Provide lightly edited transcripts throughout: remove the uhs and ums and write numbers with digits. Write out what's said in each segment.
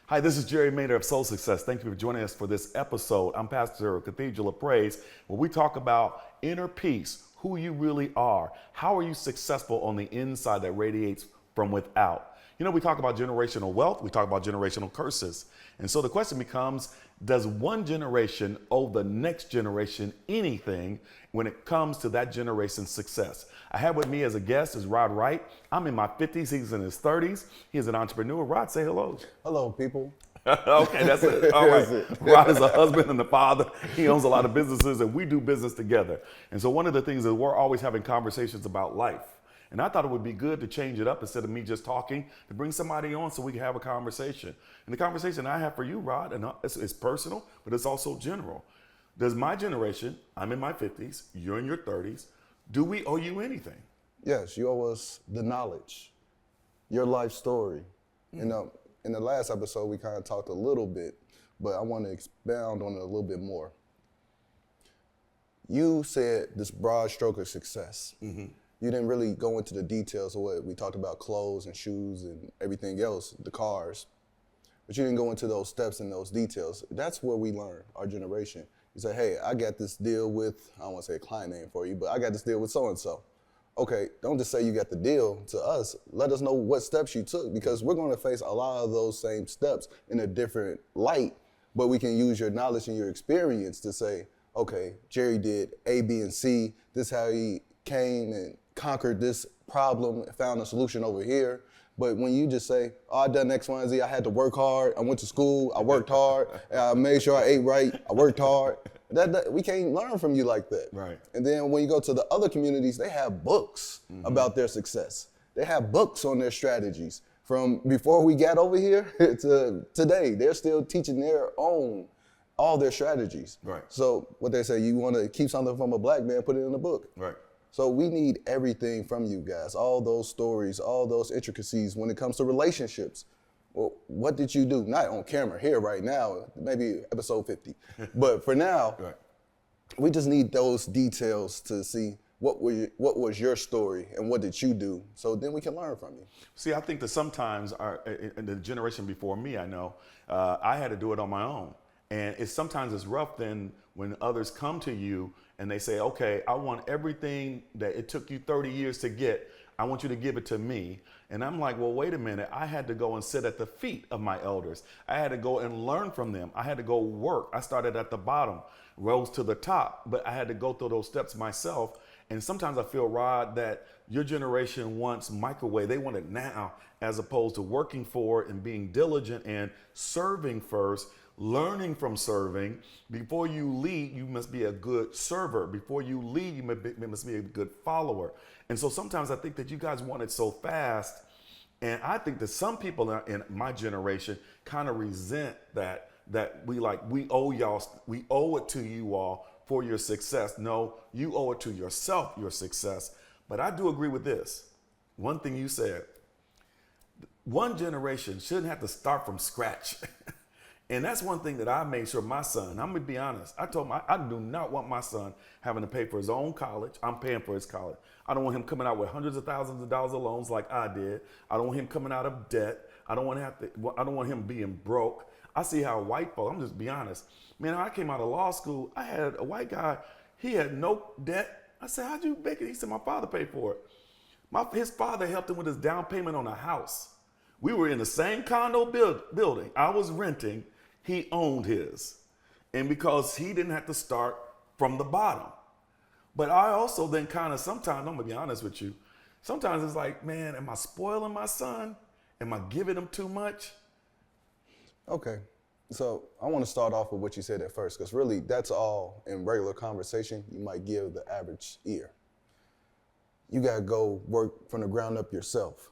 Hi, this is Jerry Maynard of Soul Success. Thank you for joining us for this episode. I'm pastor of Cathedral of Praise, where we talk about inner peace, who you really are. How are you successful on the inside that radiates from without? You know, we talk about generational wealth, we talk about generational curses. And so the question becomes, does one generation owe the next generation anything when it comes to that generation's success? I have with me as a guest is Wright. I'm in my 50s, he's in his 30s. He's an entrepreneur. Rod, say hello. Hello, people. Okay, that's it. All right. Rod is a husband and a father. He owns a lot of businesses and we do business together. And so one of the things is we're always having conversations about life. And I thought it would be good to change it up instead of me just talking, to bring somebody on so we can have a conversation. And the conversation I have for you, Rod, and it's personal, but it's also general. Does my generation, I'm in my 50s, you're in your 30s, do we owe you anything? Yes, you owe us the knowledge, your life story. You know, in the last episode, we kind of talked a little bit, but I want to expound on it a little bit more. You said this broad stroke of success. You didn't really go into the details of what we talked about, clothes and shoes and everything else, the cars. But you didn't go into those steps and those details. That's where we learn, our generation. You say, hey, I got this deal with, I don't want to say a client name for you, but I got this deal with so-and-so. Okay, don't just say you got the deal to us. Let us know what steps you took, because we're going to face a lot of those same steps in a different light, but we can use your knowledge and your experience to say, okay, Jerry did A, B, and C. This is how he came and conquered this problem, found a solution over here. But when you just say, oh, I done X, Y, and Z, I had to work hard, I went to school, I worked hard, I made sure I ate right, I worked hard. We can't learn from you like that. Right. And then when you go to the other communities, they have books about their success. They have books on their strategies. From before we got over here to today, they're still teaching all their strategies. Right. So what they say, you want to keep something from a black man, put it in a book. Right. So we need everything from you guys, all those stories, all those intricacies when it comes to relationships. Well, what did you do? Not on camera here right now, maybe episode 50. But for now, Right. we just need those details to see what was your story and what did you do, so then we can learn from you. See, I think that sometimes in the generation before me, I know, I had to do it on my own. And sometimes it's rough then when others come to you and they say, okay, I want everything that it took you 30 years to get. I want you to give it to me. And I'm like, well, wait a minute. I had to go and sit at the feet of my elders. I had to go and learn from them. I had to go work. I started at the bottom, rose to the top, but I had to go through those steps myself. And sometimes I feel, Rod, that your generation wants microwave. They want it now, as opposed to working for it and being diligent and serving first. Learning from serving. Before you lead, you must be a good server. Before you lead, you must be a good follower. And so sometimes I think that you guys want it so fast. And I think that some people in my generation kind of resent that we owe y'all, we owe it to you all for your success. No, you owe it to yourself, your success. But I do agree with this. One thing you said, one generation shouldn't have to start from scratch. And that's one thing that I made sure my son, I'm gonna be honest, I told him I do not want my son having to pay for his own college. I'm paying for his college. I don't want him coming out with hundreds of thousands of dollars of loans like I did. I don't want him coming out of debt. I don't want him being broke. I see how white folks, I'm just be honest. Man, when I came out of law school, I had a white guy, he had no debt. I said, how'd you make it? He said, my father paid for it. His father helped him with his down payment on a house. We were in the same condo building. I was renting. He owned his. And because he didn't have to start from the bottom. But I also then kind of sometimes, I'm gonna be honest with you, sometimes it's like, man, am I spoiling my son? Am I giving him too much? Okay, so I want to start off with what you said at first, because really that's all in regular conversation you might give the average ear. You gotta go work from the ground up yourself.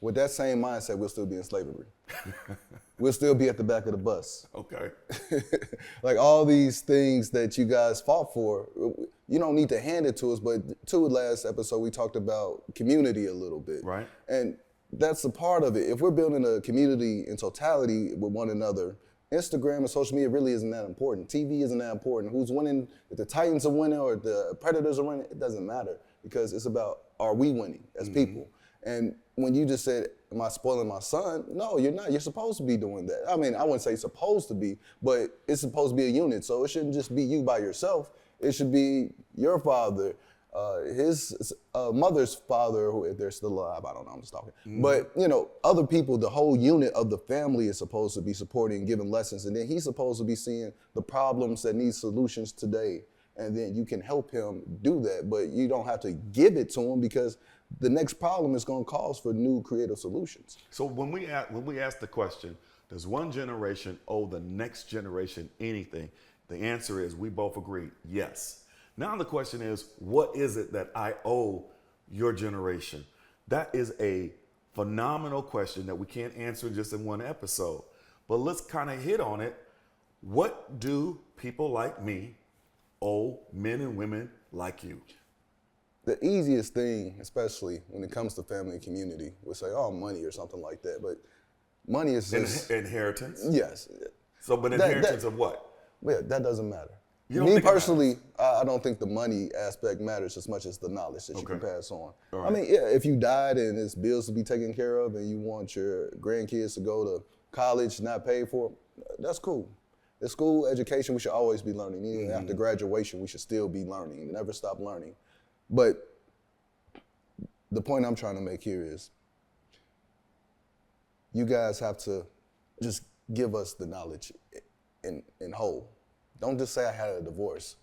With that same mindset, we'll still be in slavery. We'll still be at the back of the bus. Okay. Like all these things that you guys fought for, you don't need to hand it to us, but last episode we talked about community a little bit. Right. And that's a part of it. If we're building a community in totality with one another, Instagram and social media really isn't that important. TV isn't that important. Who's winning, if the Titans are winning or if the Predators are winning, it doesn't matter, because it's about, are we winning as people? And when you just said, am I spoiling my son? No, you're not. You're supposed to be doing that. I mean, I wouldn't say supposed to be, but it's supposed to be a unit. So it shouldn't just be you by yourself. It should be your father, his mother's father, who, if they're still alive, I don't know, I'm just talking. But, you know, other people, the whole unit of the family is supposed to be supporting, giving lessons, and then he's supposed to be seeing the problems that need solutions today, and then you can help him do that, but you don't have to give it to him because the next problem is going to cause for new creative solutions. So when we ask the question, does one generation owe the next generation anything? The answer is, we both agree, yes. Now the question is, what is it that I owe your generation? That is a phenomenal question that we can't answer just in one episode. But let's kind of hit on it. What do people like me owe men and women like you? The easiest thing, especially when it comes to family and community, would say, oh, money or something like that. But money is just... Inheritance? Yes. So, but inheritance of what? Yeah, that doesn't matter. Me personally, I don't think the money aspect matters as much as the knowledge that you can pass on. Right. I mean, yeah, if you died and there's bills to be taken care of and you want your grandkids to go to college not paid for, that's cool. The school education, we should always be learning. Even after graduation, we should still be learning. Never stop learning. But the point I'm trying to make here is you guys have to just give us the knowledge in whole. Don't just say I had a divorce.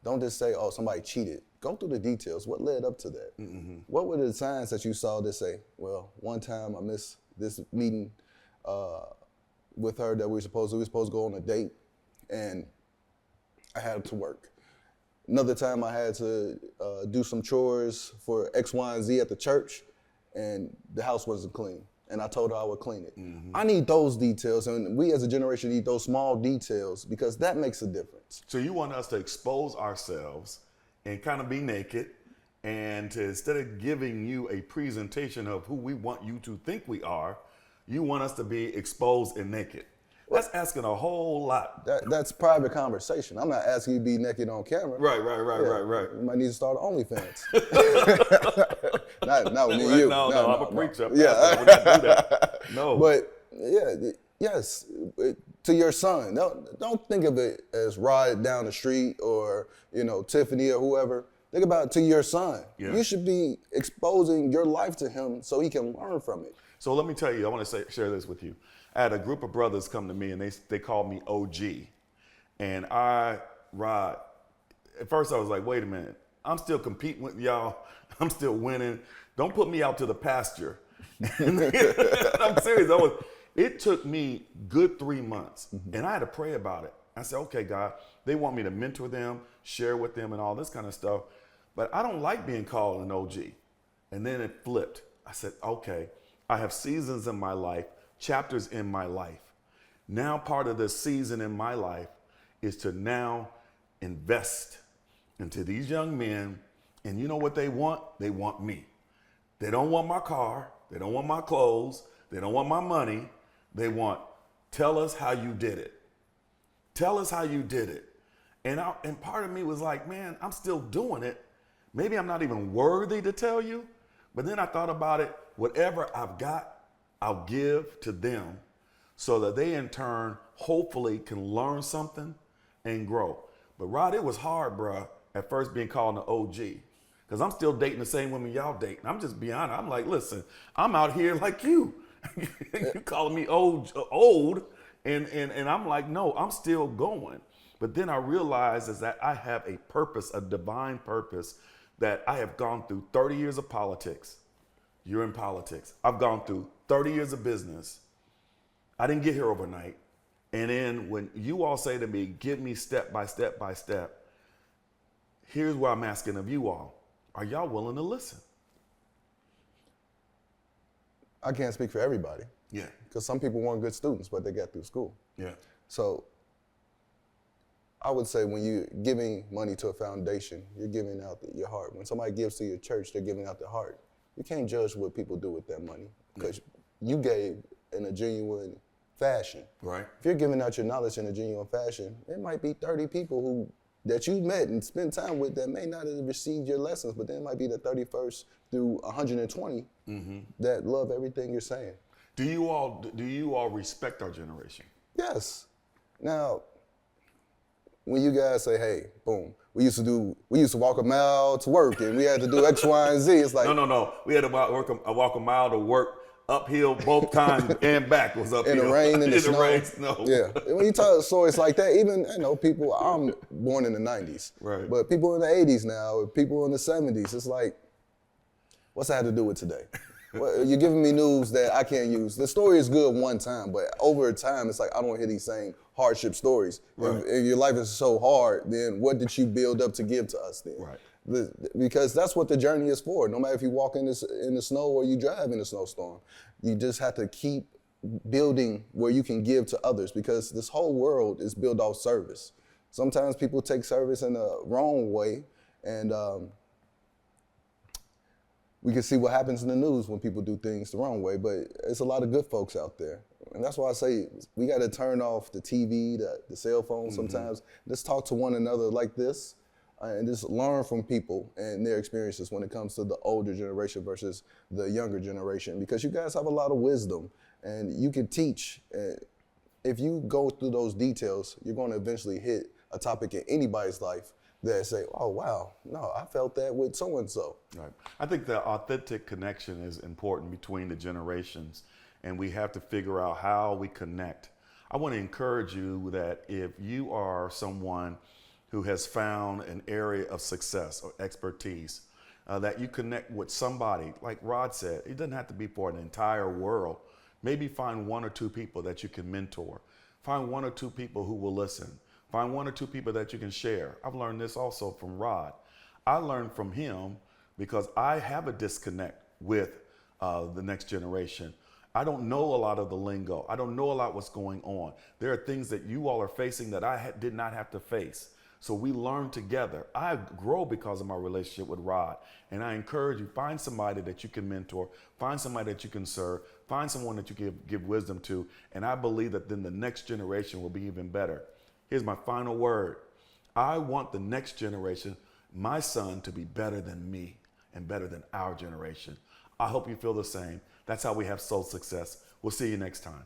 Don't just say, oh, somebody cheated. Go through the details. What led up to that? What were the signs that you saw that say, well, one time I missed this meeting with her that we were supposed to go on a date, and I had to work. Another time I had to do some chores for X, Y, and Z at the church, and the house wasn't clean. And I told her I would clean it. I need those details, and we as a generation need those small details because that makes a difference. So you want us to expose ourselves and kind of be naked, and instead of giving you a presentation of who we want you to think we are, you want us to be exposed and naked. That's asking a whole lot. That's private conversation. I'm not asking you to be naked on camera. Right. You might need to start OnlyFans. not with me and you. No, I'm a preacher. Yeah. I would not do that. No. But yeah, yes, to your son. Don't think of it as Rod down the street or, you know, Tiffany or whoever. Think about it to your son. Yeah. You should be exposing your life to him so he can learn from it. So let me tell you, I want to share this with you. I had a group of brothers come to me, and they called me O.G. And Rod, at first I was like, wait a minute. I'm still competing with y'all. I'm still winning. Don't put me out to the pasture. I'm serious. It took me good 3 months, and I had to pray about it. I said, okay, God, they want me to mentor them, share with them, and all this kind of stuff. But I don't like being called an OG. And then it flipped. I said, okay, I have seasons in my life, chapters in my life. Now part of the season in my life is to now invest into these young men. And you know what they want? They want me. They don't want my car. They don't want my clothes. They don't want my money. They want, tell us how you did it. Tell us how you did it. And part of me was like, man, I'm still doing it. Maybe I'm not even worthy to tell you. But then I thought about it. Whatever I've got, I'll give to them so that they in turn hopefully can learn something and grow. But Rod, it was hard, bro, at first being called an OG. Because I'm still dating the same women y'all dating. I'm just being honest. I'm like, listen, I'm out here like you. You calling me old, and I'm like, no, I'm still going. But then I realized is that I have a purpose, a divine purpose, that I have gone through 30 years of politics. You're in politics. I've gone through 30 years of business. I didn't get here overnight. And then when you all say to me, give me step by step by step, here's what I'm asking of you all. Are y'all willing to listen? I can't speak for everybody. Yeah. Because some people weren't good students, but they got through school. Yeah. So I would say when you're giving money to a foundation, you're giving out your heart. When somebody gives to your church, they're giving out their heart. You can't judge what people do with that money because you gave in a genuine fashion. Right. If you're giving out your knowledge in a genuine fashion, it might be 30 people who that you met and spent time with that may not have received your lessons, but then it might be the 31st through 120 that love everything you're saying. Do you all respect our generation? Yes. Now, when you guys say, hey, boom, we used to walk a mile to work and we had to do X, Y, and Z. It's like No. We had to walk a mile to work uphill both times and back was uphill. in the rain, in the snow. Snow. Yeah. And when you talk stories like that, even, people, I'm born in the 90s. Right. But people in the 80s now, or people in the 70s, it's like, what's that have to do with today? Well, you're giving me news that I can't use. The story is good one time, but over time, it's like I don't hear these same hardship stories. Right. If your life is so hard, then what did you build up to give to us then? Right. Because that's what the journey is for. No matter if you walk in the snow or you drive in a snowstorm, you just have to keep building where you can give to others, because this whole world is built off service. Sometimes people take service in a wrong way, and we can see what happens in the news when people do things the wrong way, but it's a lot of good folks out there. And that's why I say we got to turn off the TV, the cell phone sometimes. Let's talk to one another like this and just learn from people and their experiences when it comes to the older generation versus the younger generation, because you guys have a lot of wisdom and you can teach. If you go through those details, you're going to eventually hit a topic in anybody's life that say, oh, wow, no, I felt that with so-and-so. Right. I think the authentic connection is important between the generations, and we have to figure out how we connect. I want to encourage you that if you are someone who has found an area of success or expertise, that you connect with somebody, like Rod said, it doesn't have to be for an entire world. Maybe find one or two people that you can mentor. Find one or two people who will listen. Find one or two people that you can share. I've learned this also from Rod. I learned from him because I have a disconnect with the next generation. I don't know a lot of the lingo. I don't know a lot what's going on. There are things that you all are facing that I did not have to face. So we learn together. I grow because of my relationship with Rod. And I encourage you, find somebody that you can mentor, find somebody that you can serve, find someone that you can give wisdom to. And I believe that then the next generation will be even better. Here's my final word. I want the next generation, my son, to be better than me and better than our generation. I hope you feel the same. That's how we have soul success. We'll see you next time.